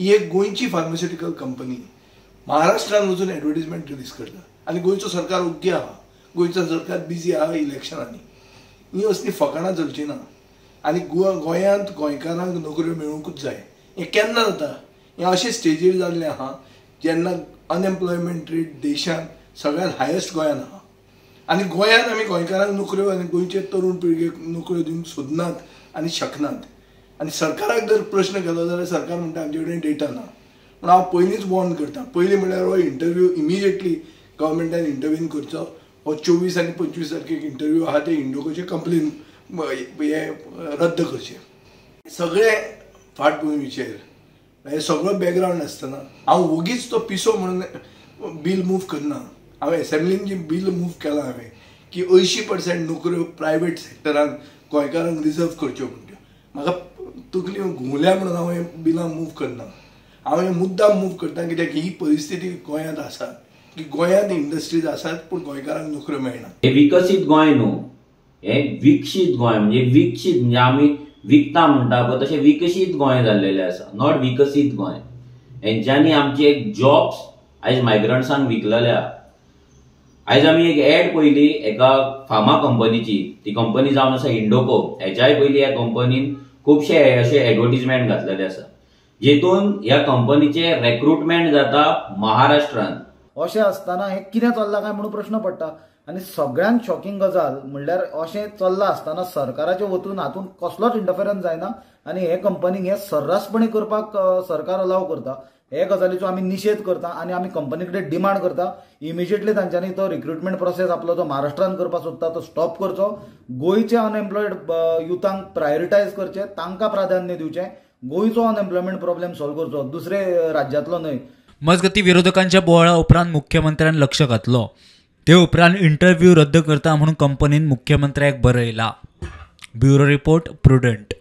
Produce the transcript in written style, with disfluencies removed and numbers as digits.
ही एक गोंयची pharmaceutical company महाराष्ट्रान वचून एडवर्टिजमेंट रिलीज करता आनी गोंयचो सरकार ओग्गी आहा, गोंयचो सरकार बिजी आहा इलेक्शनांनी. ही असली फकाणां चलची ना. आनी गोंयांत गोंयकारांक नोकऱ्यो मेळूंकूच जाय. हें केन्ना जाता? हें अशें स्टेजीर जाल्लें आहा जेन्ना अनएम्प्लॉयमेंट रेट देशांत सगळ्यांत हायस्ट गोंयांत आहा. आनी गोंयांत आमी गोंयकारांक नोकऱ्यो आनी गोंयचे तरूण पिळगेक नोकऱ्यो दिवंक सोदनात आनी शकनात. आनी सरकाराक जर प्रश्न केलो जाल्यार सरकार म्हणटा आमचे कडेन डेटा ना. पूण हांव पयलींच वॉर्न करता, पयलीं म्हणल्यार हो इंटरव्यू इमिजिएटली गव्हर्मेंटान इंटरव्यून करचो. हो 24 आनी 25 तारखेक इंटरव्यू आहा ते इंडोकोचे कंप्लेन हे रद्द करचे. सगळे फाटभुंयेचेर हे सगळो बॅकग्रावंड आसतना हांव वोगीच तो पिसो म्हणून बील मूव करना. हांवें असेंब्लीन जी बील मूव केलां हांवें की 80% नोकऱ्यो प्रायवेट सॅक्टरान गोंयकारांक रिजर्व करच्यो म्हणट्यो. म्हाका तकली घुंवल्या म्हणून हांव हें बिलां मूव करना. हांव हें मुद्दाम मूव करता कित्याक ही परिस्थिती गोंयांत आसा की गोंयांत इंडस्ट्रीज आसात पूण गोंयकारांक नोकऱ्यो मेळना. हे विकसीत गोंय न्हू, हे विकसीत गोंय म्हणजे विकसीत म्हणजे आमी विकता म्हणटा पळय तशें विकसीत गोंय जाल्लेलें आसा, नॉट विकसीत गोंय. हेंच्यांनी आमचे एक जॉब्स आयज मायग्रंट्सांक विकलेले आहा. आयज आमी एक एड पयली एका फार्मा कंपनीची, ती कंपनी जावन आसा इंडोको. हेच्याय पयली ह्या कंपनीन खुबशे अशे एडवर्टिजमेंट घातलेले आसा जेतून ह्या कंपनीचे रिक्रुटमेंट जाता महाराष्ट्रांत. अशें आसतना हें कितें चल्लां काय म्हणून प्रश्न पडटा. आनी सगळ्यांत शॉकिंग गजाल म्हणल्यार अशें चल्लां आसतना सरकाराचे वतून हातूंत कसलोच इंटरफरन्स जायना आनी हे कंपनीक हें सर्रासपणे करपाक सरकार अलाव करता. हे गजालीचो आमी निशेध करता आनी आमी कंपनी कडेन डिमांड करता इमिजिएटली तांच्यांनी तो रिक्रुटमेंट प्रोसेस आपलो जो महाराष्ट्रान करपाक सोदता तो स्टॉप करचो. गोंयचे अनएम्प्लॉयड युथांक प्रायोरिटायज करचें, तांकां प्राधान्य दिवचें. गोंयचो अनएम्प्लॉयमेंट प्रॉब्लेम सॉल्व करचो, दुसरे राज्यांतलो न्हय. मजगती विरोधकांच्या बोवाळा उपरांत मुख्यमंत्र्यान लक्ष घातलो. ते उपरांत इंटरव्यू रद्द करता म्हणून कंपनीन मुख्यमंत्र्याक बरयला. Bureau report, prudent.